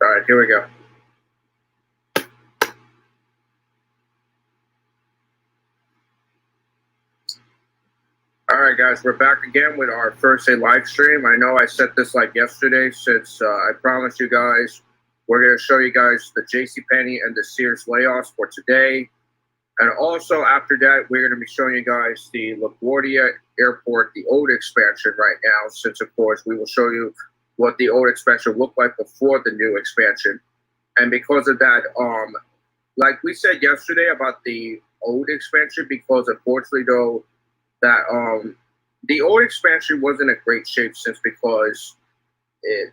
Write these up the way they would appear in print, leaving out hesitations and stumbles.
All right, here we go. All right, guys, we're back again with our first day live stream. I know I said this like yesterday, since I promised you guys we're going to show you guys the JCPenney and the Sears layoffs for today. And also after that, we're going to be showing you guys the LaGuardia Airport, the old expansion right now, since of course we will show you what the old expansion looked like before the new expansion. And because of that, like we said yesterday about the old expansion, because unfortunately though, that the old expansion wasn't in great shape, since because it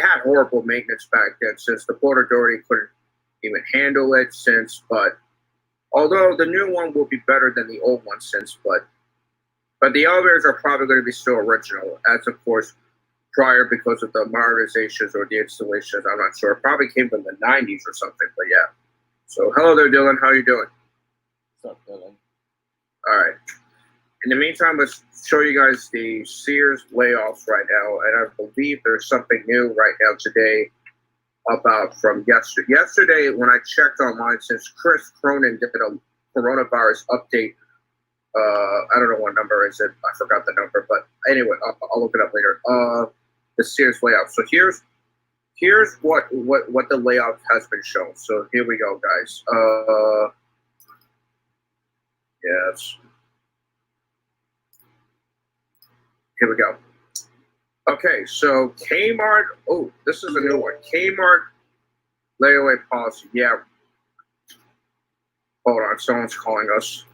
had horrible maintenance back then, since the Port Authority couldn't even handle it, but although the new one will be better than the old one, but the elevators are probably going to be still original, as of course prior, because of the modernizations or the installations. I'm not sure. It probably came from the 90s or something, but yeah. So hello there, Dylan. How you doing? What's up, Dylan? All right. In the meantime, let's show you guys the Sears layoffs right now, and I believe there's something new right now today about from yesterday. Yesterday, when I checked online, since Chris Cronin did a coronavirus update, I don't know what number is it. I forgot the number, but anyway, I'll look it up later. The Sears layoff. So here's what the layoff has been shown. So here we go, guys. Yes. Here we go. Okay, so Kmart. Oh, this is a new one. Kmart layaway policy. Yeah. Hold on, someone's calling us.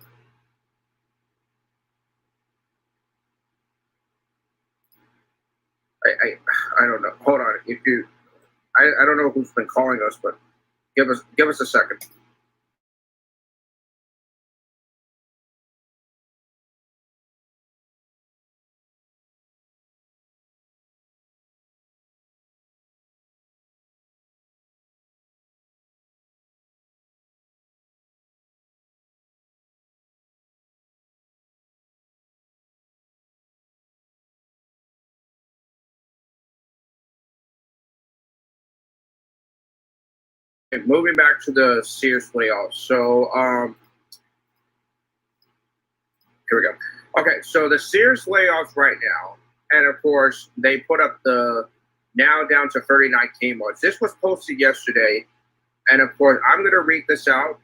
I don't know. Hold on. If you, I don't know who's been calling us, but give us a second. Okay, moving back to the Sears layoff. So here we go. Okay, so the Sears layoffs right now, and of course they put up the now down to 39 Kmarts. This was posted yesterday, and of course I'm going to read this out,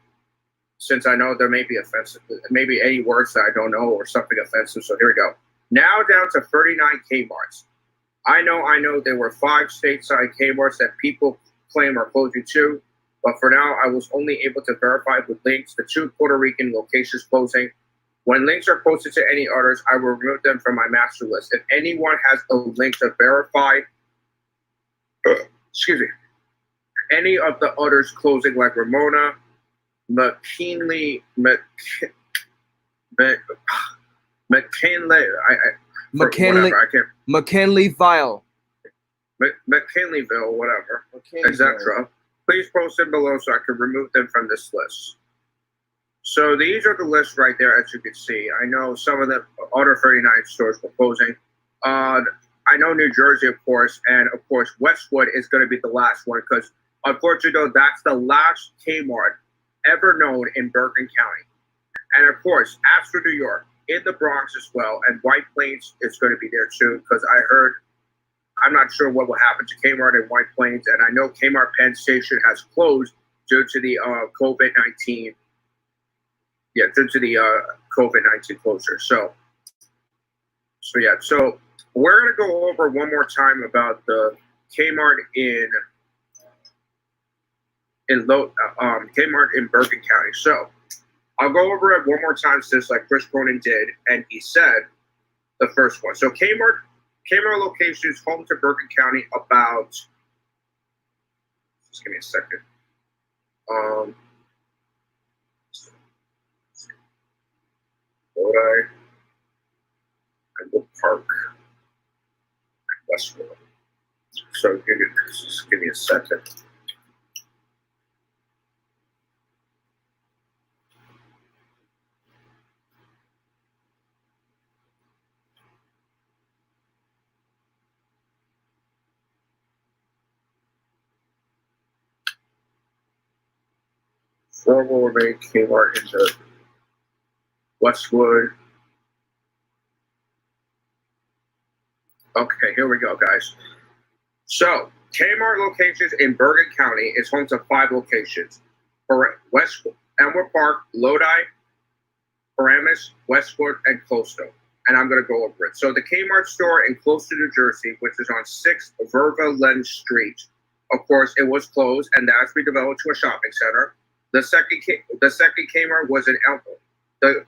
since I know there may be offensive, maybe any words that I don't know or something offensive. So here we go. Now down to 39 Kmarts. I know there were 5 stateside Kmarts that people claim are closing too, but for now I was only able to verify with links the 2 Puerto Rican locations closing. When links are posted to any others, I will remove them from my master list. If anyone has a link to verify, excuse me, any of the others closing, like Ramona, McKinley, McKinleyville, whatever, etc. Please post them below so I can remove them from this list. So these are the lists right there, as you can see. I know some of the other 39 stores were closing. I know New Jersey, of course, and of course Westwood is going to be the last one, because unfortunately, though, that's the last Kmart ever known in Bergen County. And of course, Astor, New York, in the Bronx as well, and White Plains is going to be there too, because I heard, I'm not sure what will happen to Kmart in White Plains, and I know Kmart Penn Station has closed due to the COVID-19. Yeah, due to the COVID-19 closure. So yeah. So we're gonna go over one more time about the Kmart in Kmart in Bergen County. So I'll go over it one more time, since like Chris Cronin did, and he said the first one. So Kmart locations home to Bergen County about. Just give me a second. Lodi, Menlo Park, Westwood. So just give me a second. 4 will remain Kmart into Westwood. Okay, here we go, guys. So, Kmart locations in Bergen County is home to 5 locations. For Westwood, Elmwood Park, Lodi, Paramus, Westwood, and Closto. And I'm going to go over it. So the Kmart store in Closto, New Jersey, which is on 6th Verva Len Street, of course, it was closed, and that's redeveloped to a shopping center. The second Kmart was in Elmwood.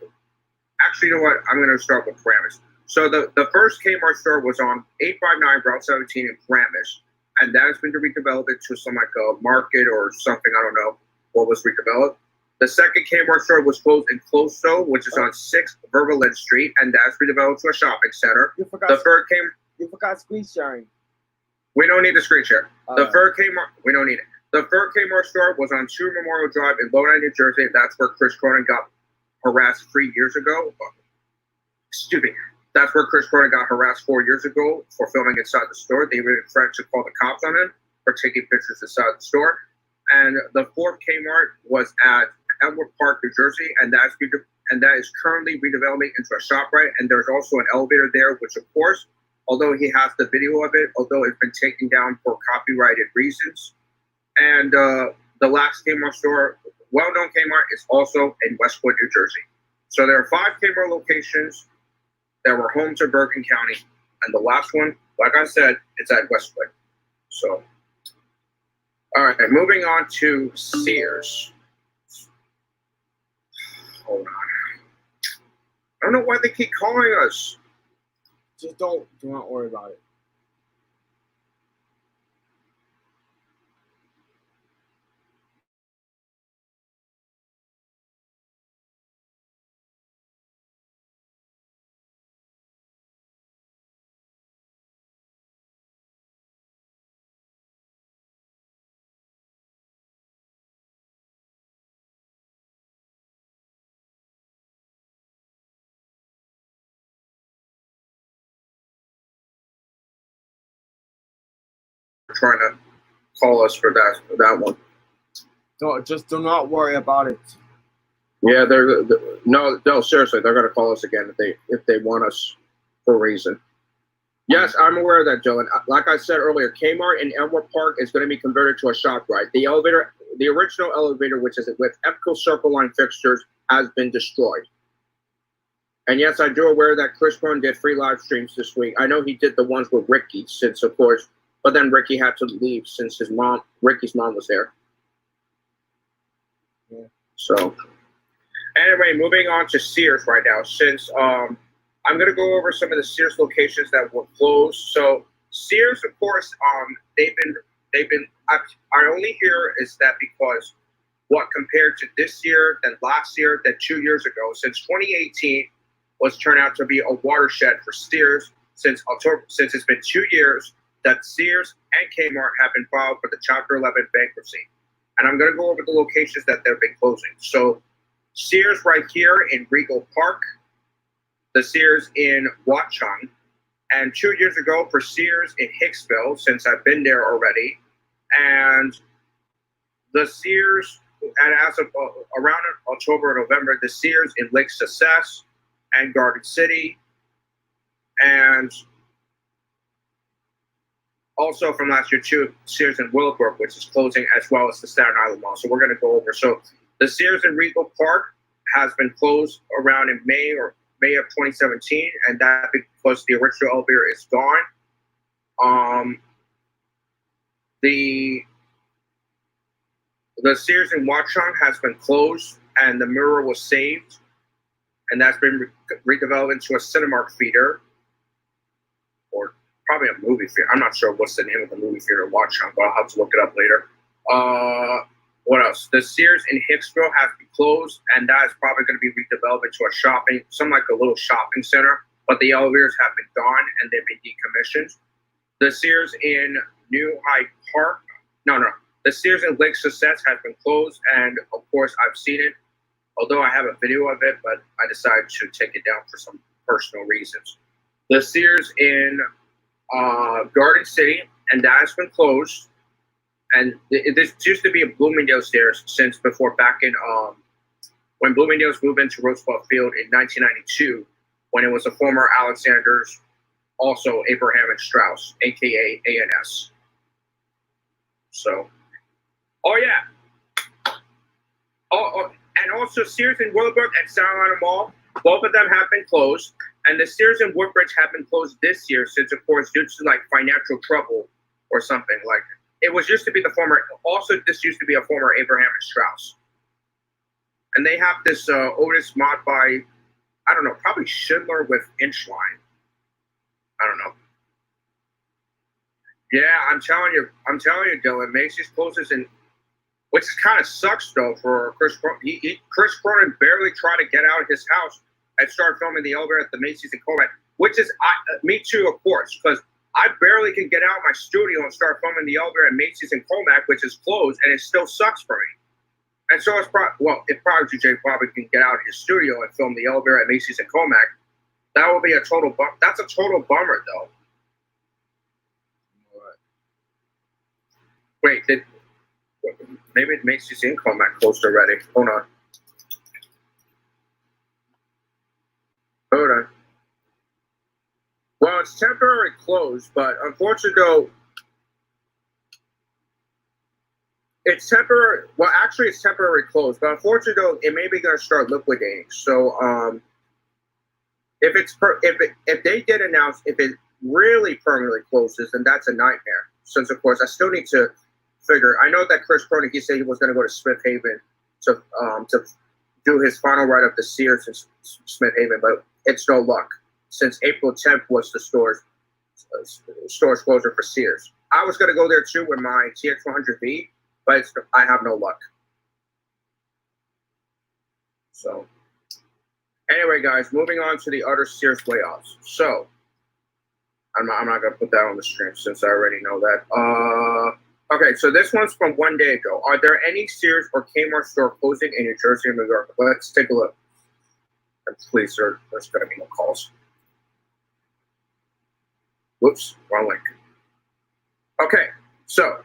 Actually, you know what? I'm going to start with Paramus. So the first Kmart store was on 859 Route 17 in Paramus, and that has been redeveloped into some like a market or something. I don't know what was redeveloped. The second Kmart store was closed in Closto, which is on 6th Vervalin Street, and that's redeveloped to a shopping center. You forgot. You forgot screen sharing. We don't need the screen share. The third Kmart, we don't need it. The third Kmart store was on 2 Memorial Drive in Lodi, New Jersey. That's where Chris Cronin got harassed 3 years ago. Excuse me. That's where Chris Cronin got harassed 4 years ago for filming inside the store. They even threatened to call the cops on him for taking pictures inside the store. And the fourth Kmart was at Elmwood Park, New Jersey, and that is currently redeveloping into a ShopRite. And there's also an elevator there, which of course, although he has the video of it, although it's been taken down for copyrighted reasons. And the last Kmart store, well-known Kmart, is also in Westwood, New Jersey. So there are 5 Kmart locations that were home to Bergen County, and the last one, like I said, it's at Westwood. So, all right, moving on to Sears. Hold on. I don't know why they keep calling us. Just do not worry about it. Trying to call us for that one. Do not worry about it. Yeah, no, seriously, they're gonna call us again if they want us for a reason. Yes, I'm aware of that, Dylan. Like I said earlier, Kmart in Elmwood Park is going to be converted to a ShopRite. The original elevator, which is with EPCO Circle Line fixtures, has been destroyed. And yes, I do aware that Chris Cronin did free live streams this week. I know he did the ones with Ricky, since of course, but then Ricky had to leave since Ricky's mom was there. Yeah. So, anyway, moving on to Sears right now, since I'm going to go over some of the Sears locations that were closed. So Sears, of course, they've been. I only hear is that because what compared to this year, then last year, then 2 years ago, since 2018 was turned out to be a watershed for Sears since October. Since it's been 2 years that Sears and Kmart have been filed for the Chapter 11 bankruptcy, and I'm going to go over the locations that they've been closing. So Sears right here in Regal Park. The Sears in Watchung, and 2 years ago for Sears in Hicksville, since I've been there already, and the Sears, and as of around October or November, the Sears in Lake Success and Garden City, and also from last year too, Sears in Willowbrook, which is closing, as well as the Staten Island Mall. So we're going to go over. So the Sears in Regal Park has been closed around in May of 2017, and that because the original elevator is gone. The Sears in Watchung has been closed, and the mirror was saved, and that's been redeveloped into a Cinemark theater, or probably a movie theater. I'm not sure what's the name of the movie theater in Watchung, but I'll have to look it up later. What else? The Sears in Hicksville has been closed, and that is probably going to be redeveloped into some like a little shopping center. But the elevators have been gone and they've been decommissioned. The Sears in New Hyde Park, the Sears in Lake Success has been closed, and of course I've seen it, although I have a video of it, but I decided to take it down for some personal reasons. The Sears in Garden City, and that has been closed. And this used to be a Bloomingdale's there since before, back in when Bloomingdale's moved into Roosevelt Field in 1992, when it was a former Alexander's, also Abraham and Strauss, aka ANS. So, oh yeah, and also Sears and Willowbrook and Santa Ana Mall, both of them have been closed, and the Sears and Woodbridge have been closed this year since, of course, due to like financial trouble or something. Like it was used to be the former. Also, this used to be a former Abraham and Strauss, and they have this Otis mod by, I don't know, probably Schindler with Inchline. I don't know. Yeah, I'm telling you, Dylan. Macy's closes in, which kind of sucks though for Chris. Chris Cronin barely tried to get out of his house and start filming the elevator at the Macy's in Coleman, which is me too, of course, because I barely can get out of my studio and start filming the elevator at Macy's in Comac, which is closed, and it still sucks for me. And so it's if Prodigy J probably can get out of his studio and film the elevator at Macy's in Comac, that would be a total bummer. That's a total bummer, though. Wait, maybe Macy's in Comac closed already? Hold on. Well, it's temporarily closed, but unfortunately, though, it's temporary. Well, actually, it's temporarily closed, but unfortunately, though, it may be going to start liquidating. So, if they did announce if it really permanently closes, then that's a nightmare. Since, of course, I still need to figure. I know that Chris Cronin, he said he was going to go to Smith Haven to do his final write-up to Sears in Smith Haven, but it's no luck since April 10th was the store's closure for Sears. I was going to go there too with my TX100V, but I have no luck. So, anyway, guys, moving on to the other Sears layoffs. So, I'm not going to put that on the stream since I already know that. Okay, so this one's from 1 day ago. Are there any Sears or Kmart store closing in New Jersey and New York? Let's take a look. And please, sir, there's going to be no calls. Whoops, wrong link. Okay, so.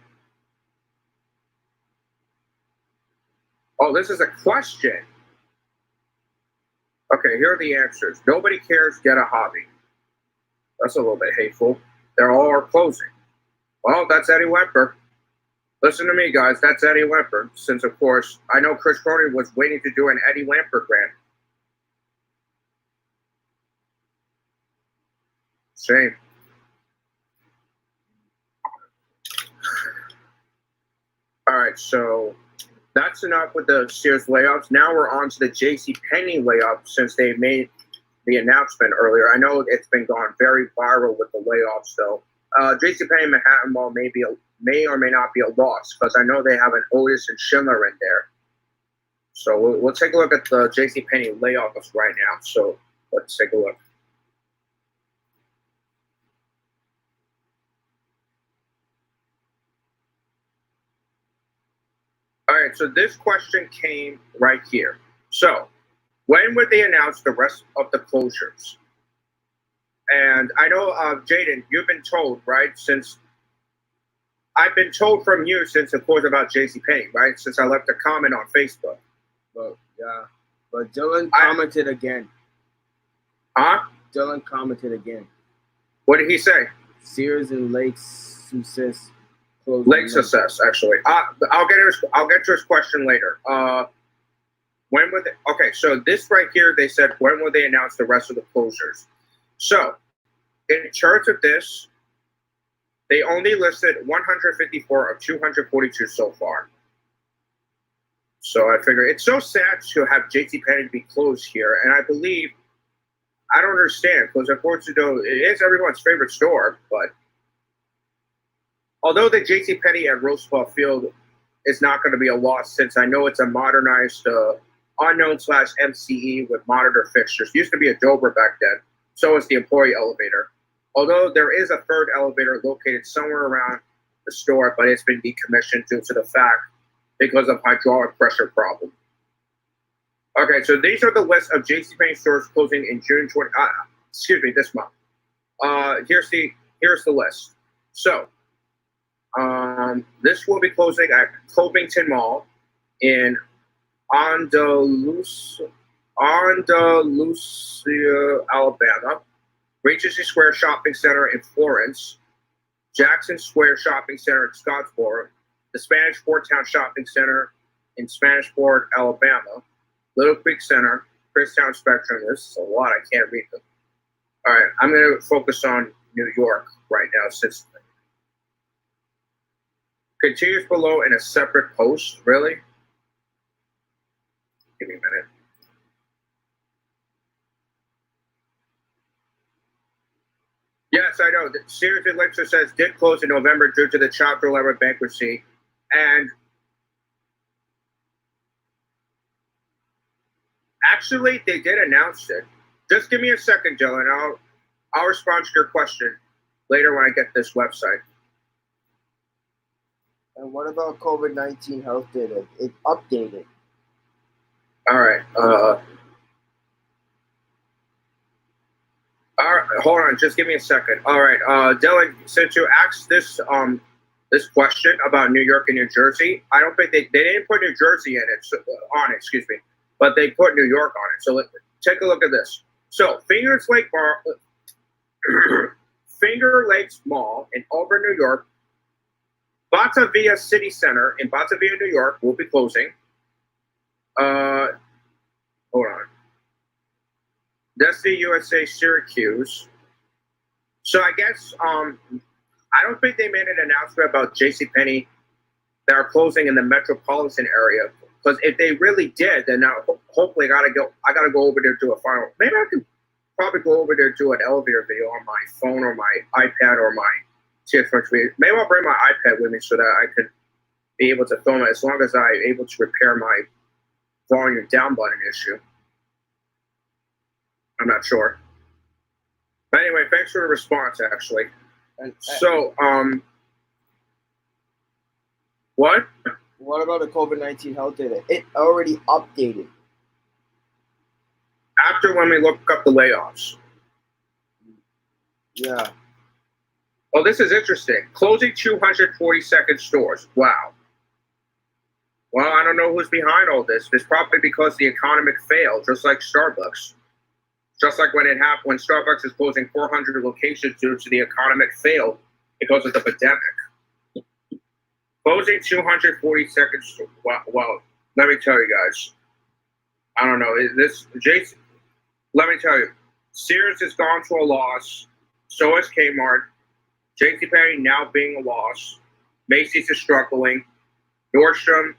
Oh, this is a question. Okay, here are the answers. Nobody cares, get a hobby. That's a little bit hateful. They're all are closing. Well, that's Eddie Wemper. Listen to me, guys. That's Eddie Wemper. Since, of course, I know Chris Cronin was waiting to do an Eddie Wemper grant. Shame. All right, so that's enough with the Sears layoffs. Now we're on to the JCPenney layoff since they made the announcement earlier. I know it's been gone very viral with the layoffs, though. JCPenney Manhattan Mall may or may not be a loss because I know they have an Otis and Schindler in there. So we'll take a look at the JCPenney layoffs right now. So let's take a look. All right, so this question came right here. So when would they announce the rest of the closures? And I know, Jaden, you've been told, right, since I've been told from you since, of course, about JCPenney, right, since I left a comment on Facebook. But, yeah. But Dylan commented again. Huh? Dylan commented again. What did he say? Sears and Lake Success. Lake Success, actually. I'll get to his question later. When would they, okay, so this right here, they said, when will they announce the rest of the closures? So, in terms of this, they only listed 154 of 242 so far. So I figure it's so sad to have JCPenney be closed here, and I believe, I don't understand, because unfortunately, it is everyone's favorite store, but although the JCPenney at Roosevelt Field is not going to be a loss, since I know it's a modernized unknown/MCE with monitor fixtures. Used to be a Dover back then. So is the employee elevator. Although there is a third elevator located somewhere around the store, but it's been decommissioned due to the fact because of hydraulic pressure problem. Okay, so these are the list of JCPenney stores closing in June this month. Here's the list. So, This will be closing at Covington Mall in Andalusia, Alabama. Regency Square Shopping Center in Florence. Jackson Square Shopping Center in Scottsboro. The Spanish Fort Town Shopping Center in Spanish Fort, Alabama. Little Creek Center, Christown Spectrum. This is a lot. I can't read them. All right, I'm going to focus on New York right now since continues below in a separate post. Really? Give me a minute. Yes, I know. Sears Elixir says did close in November due to the Chapter 11 bankruptcy. And actually, they did announce it. Just give me a second, Joe, and I'll respond to your question later when I get this website. And what about COVID-19 health data? It updated. All right. All right. Hold on. Just give me a second. All right. Dylan, since you asked this this question about New York and New Jersey, I don't think they didn't put New Jersey in it on it. Excuse me, but they put New York on it. So take a look at this. So Finger Lakes Mall in Auburn, New York. Batavia City Center in Batavia, New York will be closing. Hold on. Destiny USA Syracuse. So I guess I don't think they made an announcement about JCPenney that are closing in the metropolitan area. Because if they really did, then now hopefully I gotta go over there to a final. Maybe I could probably go over there to an elevator video on my phone or my iPad or my TX1 video. Maybe I'll bring my iPad with me so that I could be able to film it as long as I'm able to repair my volume down button issue. I'm not sure. But anyway, thanks for the response, actually. So, what? What about the COVID-19 health data? It already updated. After when we look up the layoffs. Yeah. Oh, this is interesting. Closing 242nd stores. Wow. Well, I don't know who's behind all this. It's probably because the economy failed, just like Starbucks. Just like when it happened, when Starbucks is closing 400 locations due to the economic fail because of the pandemic. Closing 242nd stores. Well, let me tell you guys. I don't know. Jason, let me tell you. Sears has gone to a loss. So has Kmart. JCPenney now being a loss. Macy's is struggling. Nordstrom,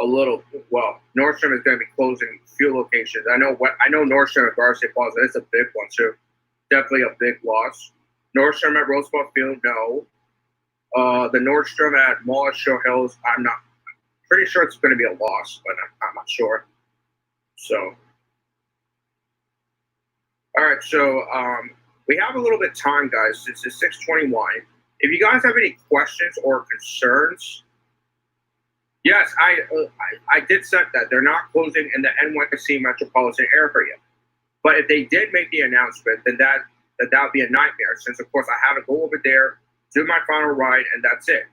a little. Well, Nordstrom is going to be closing a few locations. I know Nordstrom at Garcia Plaza. It's a big one too. Definitely a big loss. Nordstrom at Roosevelt Field, no. The Nordstrom at Mall of Show Hills, I'm not pretty sure it's going to be a loss, but I'm not sure. So, all right. So, we have a little bit of time, guys. It's 6:21. If you guys have any questions or concerns, yes, I did set that. They're not closing in the NYC metropolitan area. But if they did make the announcement, then that would be a nightmare, since, of course, I have to go over there, do my final ride, and that's it.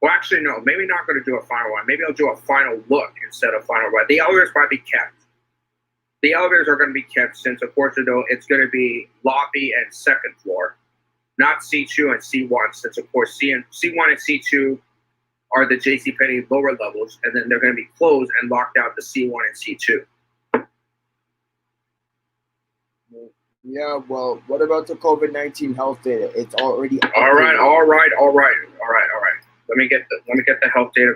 Well, actually, no. Maybe not going to do a final ride. Maybe I'll do a final look instead of final ride. The elevators might be kept. The elevators are going to be kept since, of course, it's going to be lobby and second floor, not C2 and C1, since, of course, C1 and C2 are the JCPenney lower levels, and then they're going to be closed and locked out to C1 and C2. Yeah, well, what about the COVID-19 health data? It's already updated. All right. Let me get the health data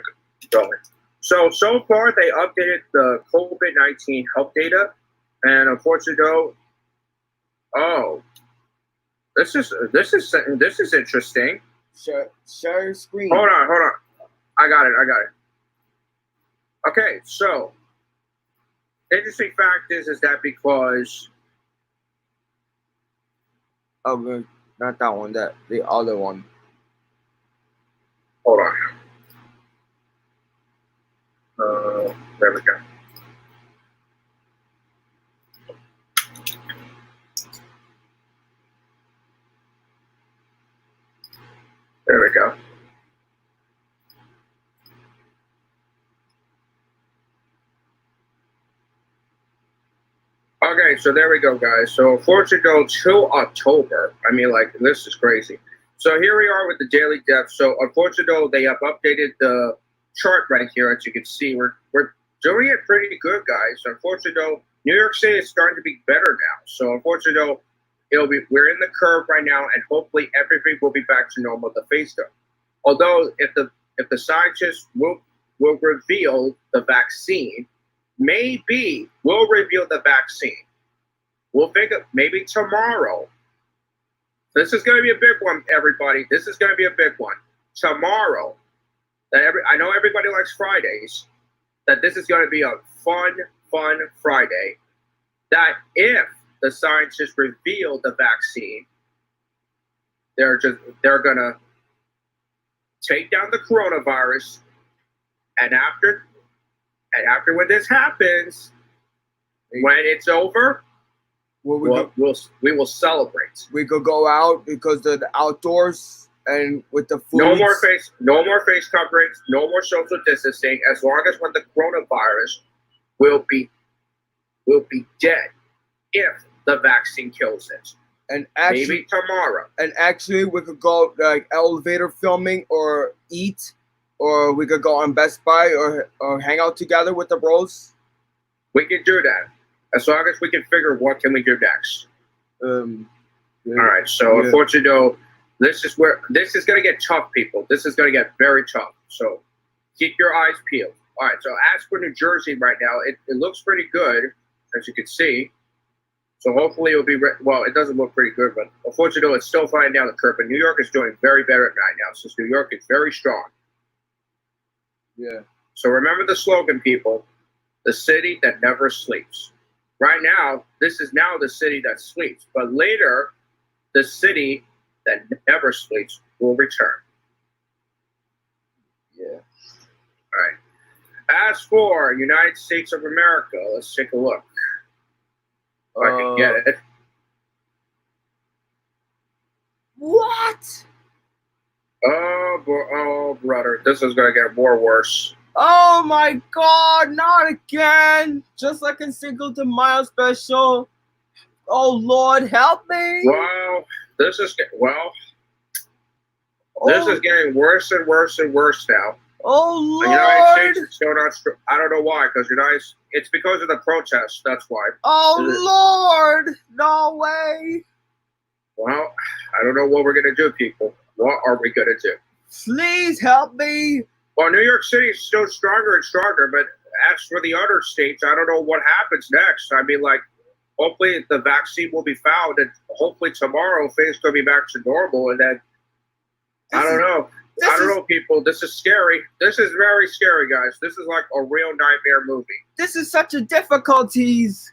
going. So far they updated the COVID-19 health data, and unfortunately, this is interesting. Share your screen. Hold on. I got it. Okay, so interesting fact is that because not that one, the other one. Hold on. There we go. Okay, so there we go, guys. So unfortunately, go till October. I mean, like, this is crazy. So here we are with the daily deaths. So unfortunately, they have updated the chart right here. As you can see, we're doing it pretty good, guys. Unfortunately, New York City is starting to be better now. So unfortunately, we're in the curve right now, and hopefully everything will be back to normal. The face though. Although if the scientists will reveal the vaccine, maybe we'll reveal the vaccine. We'll think of maybe tomorrow. This is going to be a big one, everybody. This is going to be a big one. Tomorrow, I know everybody likes Fridays, that this is going to be a fun Friday. That if the scientists reveal the vaccine, they're going to take down the coronavirus, and after when this happens, when it's over, we will celebrate. We could go out because the outdoors and with the food. No more face coverings, no more social distancing. As long as when the coronavirus will be dead if the vaccine kills it. And actually, maybe tomorrow. And actually, we could go like elevator filming or eat, or we could go on Best Buy or hang out together with the bros. We can do that. As long as we can figure what can we do next. Yeah. All right. So unfortunately, this is going to get tough, people. This is going to get very tough. So keep your eyes peeled. All right. So as for New Jersey right now, it looks pretty good, as you can see. So hopefully it'll be well. It doesn't look pretty good, but unfortunately, it's still flying down the curve. But New York is doing very better right now, since New York is very strong. Yeah. So remember the slogan, people: the city that never sleeps. Right now, this is now the city that sleeps, but later, the city that never sleeps will return. Yeah. All right. As for United States of America, let's take a look. If I can get it. What? Oh, brother, this is gonna get more worse. Oh my God! Not again! Just like in Cinco de Mayo special. Oh Lord, help me! Well, this is getting worse and worse and worse now. Oh Lord! The United States is still not. I don't know why, because it's because of the protests. That's why. Oh Lord! No way! Well, I don't know what we're gonna do, people. What are we gonna do? Please help me! Well, New York City is still stronger and stronger, but as for the other states, I don't know what happens next. I mean, like, hopefully the vaccine will be found, and hopefully tomorrow things will be back to normal, and then I don't know, people. This is scary. This is very scary, guys. This is like a real nightmare movie. This is such a difficulties.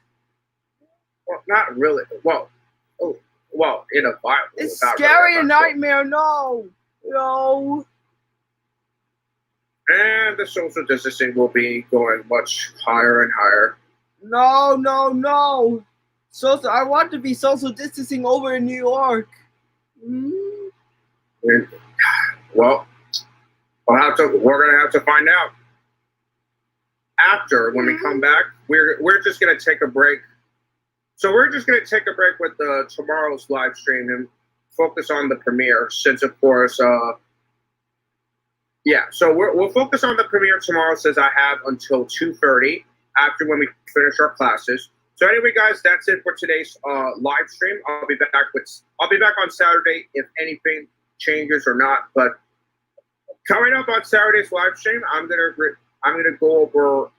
Well, not really. Well, in a violent. It's scary and nightmare. No. And the social distancing will be going much higher and higher. No. I want to be social distancing over in New York. Well, we're gonna have to find out. After, when we come back, we're just gonna take a break. So we're just gonna take a break with tomorrow's live stream and focus on the premiere, since of course, so we'll focus on the premiere tomorrow, since I have until 2:30 after when we finish our classes. So anyway, guys, that's it for today's live stream. I'll be back on Saturday if anything changes or not. But coming up on Saturday's live stream, I'm gonna go over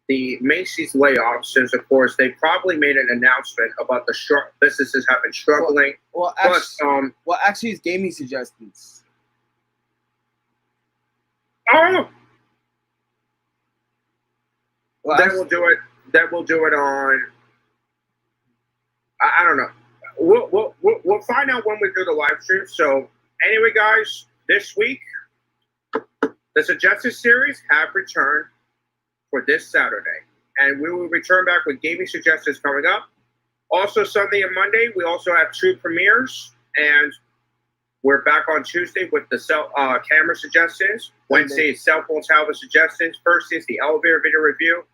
the Macy's layoffs, since of course they probably made an announcement about the businesses have been struggling. Well, actually, it's gaming suggestions. Oh. Well, then we'll do it. Then we'll do it on. I don't know. We'll find out when we do the live stream. So anyway, guys, this week the suggested series have returned for this Saturday, and we will return back with gaming suggestions coming up. Also, Sunday and Monday, we also have 2 premieres, and we're back on Tuesday with the camera suggestions. Wednesday is cell phone tower suggestions. Thursday is the elevator video review.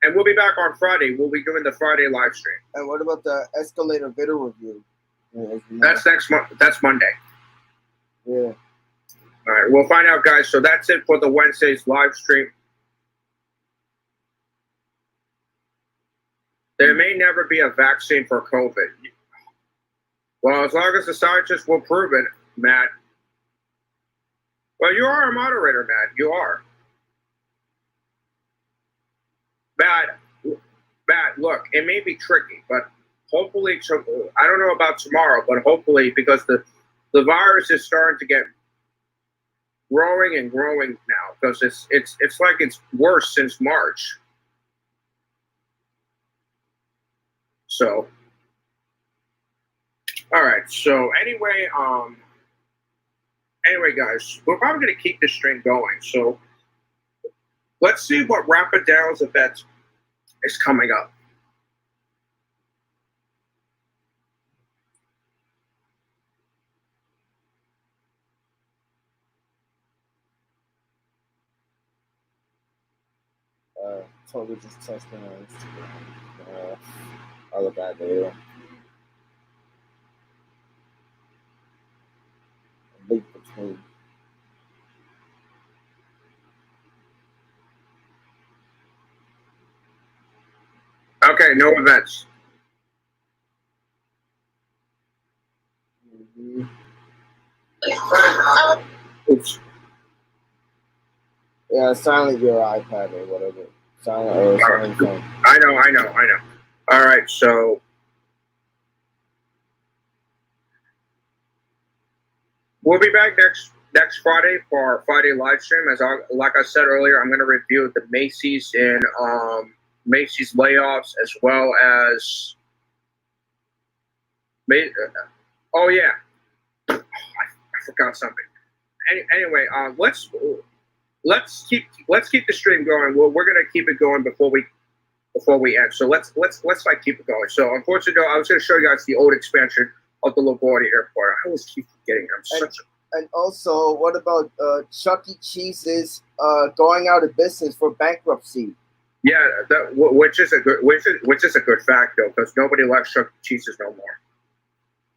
And we'll be back on Friday. We'll be doing the Friday live stream. And what about the escalator video review? That's next month. That's Monday. Yeah. All right, we'll find out, guys. So that's it for the Wednesday's live stream. There may never be a vaccine for COVID. Well, as long as the scientists will prove it, Matt. Well, you are a moderator, Matt. You are. Matt, look, it may be tricky, but hopefully, I don't know about tomorrow, but hopefully, because the virus is starting to get growing and growing now, because it's like it's worse since March. So, all right. So anyway, guys, we're probably going to keep this stream going. So let's see what Rapid Downs event is coming up. Totally just testing on Instagram. I'll look at it. Link between. Okay, no events. Mm-hmm. Oops. Yeah, silent your iPad or whatever. Silent phone. I know. All right, so we'll be back next Friday for our Friday live stream. Like I said earlier, I'm going to review the Macy's and Macy's layoffs, as well as oh yeah, I forgot something. Anyway, let's keep the stream going. We're going to keep it going before we end. So let's like keep it going. So unfortunately, I was going to show you guys the old expansion of the LaGuardia Airport. I always keep forgetting. And also, what about Chuck E. Cheese's going out of business for bankruptcy? Yeah, which is a good fact though, because nobody likes Chuck E. Cheese's no more.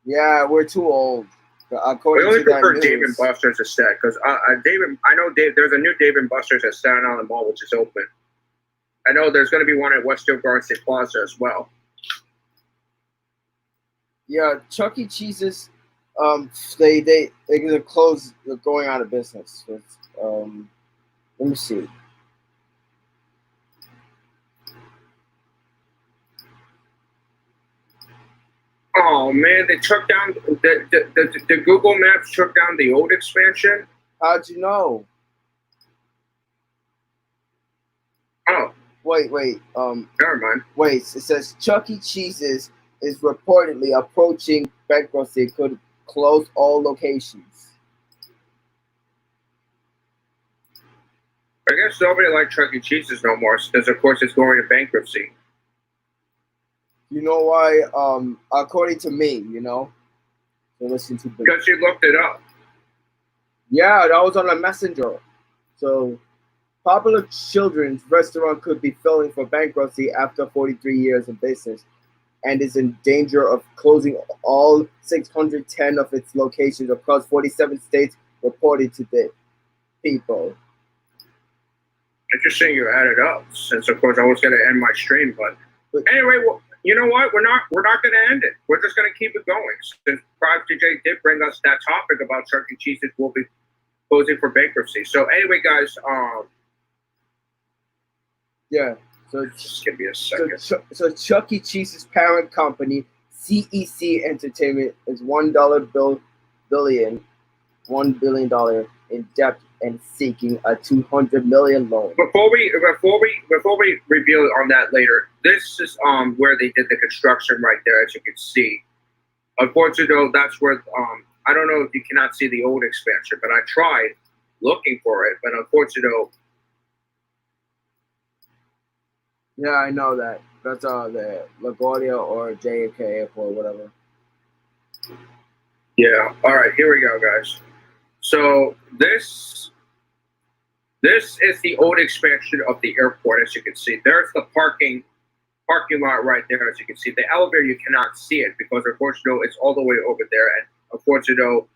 Yeah, we're too old. We only prefer Dave and Buster's instead, because I know there's a new Dave and Buster's at Staten Island Mall, which is open. I know there's going to be one at Westfield Garden State Plaza as well. Yeah, Chuck E. Cheese's, they're gonna close. They're going out of business. Let me see. Oh man, they took down the Google Maps took down the old expansion. How'd you know? Oh. Wait. Never mind. Wait, it says Chuck E. Cheese's is reportedly approaching bankruptcy. Could close all locations. I guess nobody likes Chuck E. Cheese's no more, because of course it's going to bankruptcy. You know why? According to me, so listen to because you looked it up. Yeah, that was on a messenger. So, popular children's restaurant could be filing for bankruptcy after 43 years in business, and is in danger of closing all 610 of its locations across 47 states, reported to the People. Interesting you added up, since of course I was going to end my stream, but anyway, well, you know what? We're not going to end it. We're just going to keep it going. Since Private DJ did bring us that topic about Chuck E. Cheese's will be closing for bankruptcy. So anyway, guys, yeah. So just give me a second. So Chuck E. Cheese's parent company, CEC Entertainment, is $1 billion in debt and seeking a $200 million loan. Before we reveal on that later, this is where they did the construction right there, as you can see. Unfortunately, though, that's where I don't know if you cannot see the old expansion, but I tried looking for it, but unfortunately, though. Yeah, I know that. That's the LaGuardia or JFK Airport, whatever. Yeah. All right. Here we go, guys. So this This is the old expansion of the airport, as you can see. There's the parking lot right there, as you can see. The elevator, you cannot see it because, unfortunately, it's all the way over there. And unfortunately,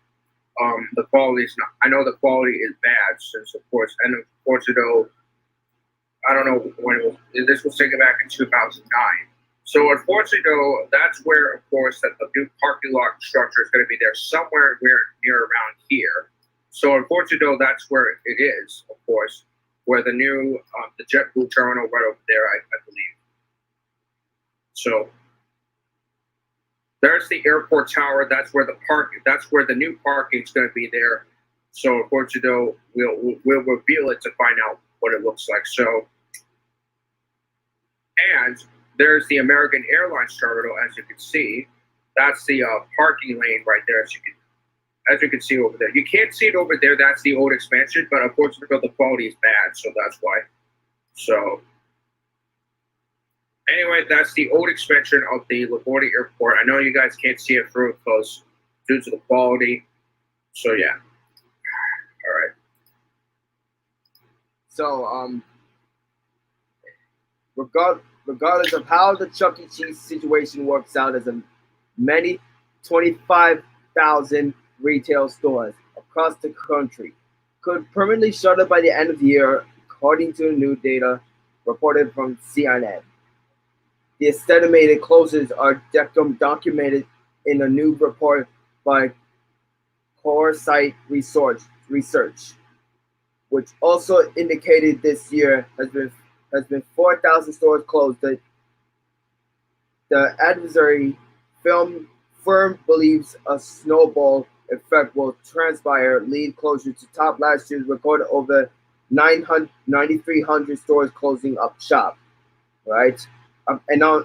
the quality is not. I know the quality is bad, since of course, and unfortunately, I don't know when it was. This was taken back in 2009. So unfortunately, though, that's where, of course, that the new parking lot structure is going to be there somewhere near around here. So unfortunately, though, that's where it is, of course, where the new the JetBlue terminal right over there, I believe. So there's the airport tower. That's where the new parking is going to be there. So unfortunately, though, we'll reveal it to find out what it looks like. So, and there's the American Airlines terminal, as you can see. That's the parking lane right there, as you can see over there. You can't see it over there. That's the old expansion, but unfortunately, the quality is bad, so that's why. So, anyway, that's the old expansion of the LaGuardia Airport. I know you guys can't see it through close due to the quality. So, yeah. All right. So, regardless of how the Chuck E. Cheese situation works out, as many 25,000 retail stores across the country could permanently shut by the end of the year, according to new data reported from CNN. The estimated closures are documented in a new report by Coresight Research, which also indicated this year has been 4,000 stores closed. The advisory firm believes a snowball effect will transpire, lead closure to top last year's record over 9,300 stores closing up shop, right? And now,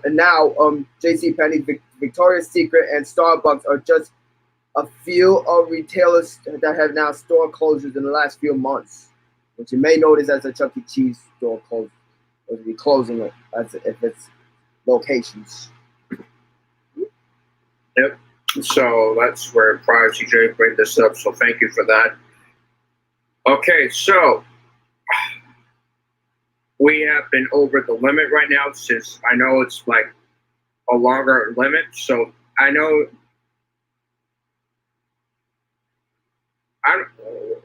JCPenney, Victoria's Secret, and Starbucks are just a few of retailers that have now store closures in the last few months, which you may notice as a Chuck E. Cheese store closure, will be closing it as if it's locations. Yep. So that's where Privacy J bring this up. So thank you for that. Okay, so we have been over the limit right now, since I know it's like a longer limit. So I know,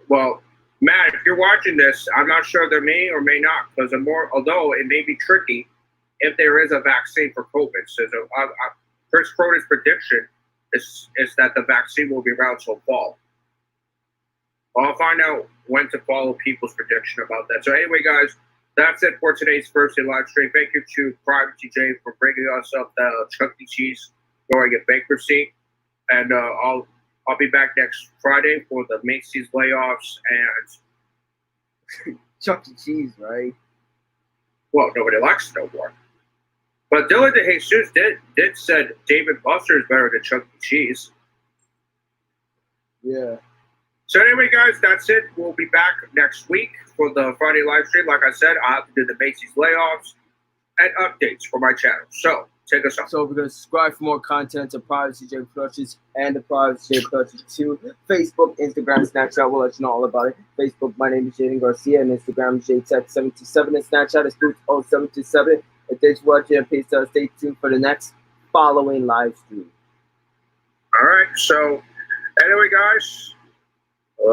well, Matt, if you're watching this, I'm not sure there may or may not, because although it may be tricky if there is a vaccine for COVID. So Chris Cronin's prediction is that the vaccine will be around till fall. I'll find out when to follow people's prediction about that. So anyway, guys, that's it for today's first day live stream. Thank you to Privacy J for bringing us up the Chuck E. Cheese going in bankruptcy, and I'll be back next Friday for the Macy's layoffs and Chuck E. Cheese, right? Well, nobody likes it no more. But Dylan DeJesus did said David Buster is better than Chuck E. Cheese. Yeah. So anyway, guys, that's it. We'll be back next week for the Friday live stream. Like I said, I have to do the Macy's layoffs and updates for my channel. So take us off. So we're going to subscribe for more content to Privacy J Productions and the Privacy J Productions 2. Facebook, Instagram, Snapchat. We'll let you know all about it. Facebook, my name is Jaden Garcia, and Instagram is JTech727, and Snapchat is Boots0727. And thanks for watching, and please stay tuned for the next following live stream. All right. So anyway, guys,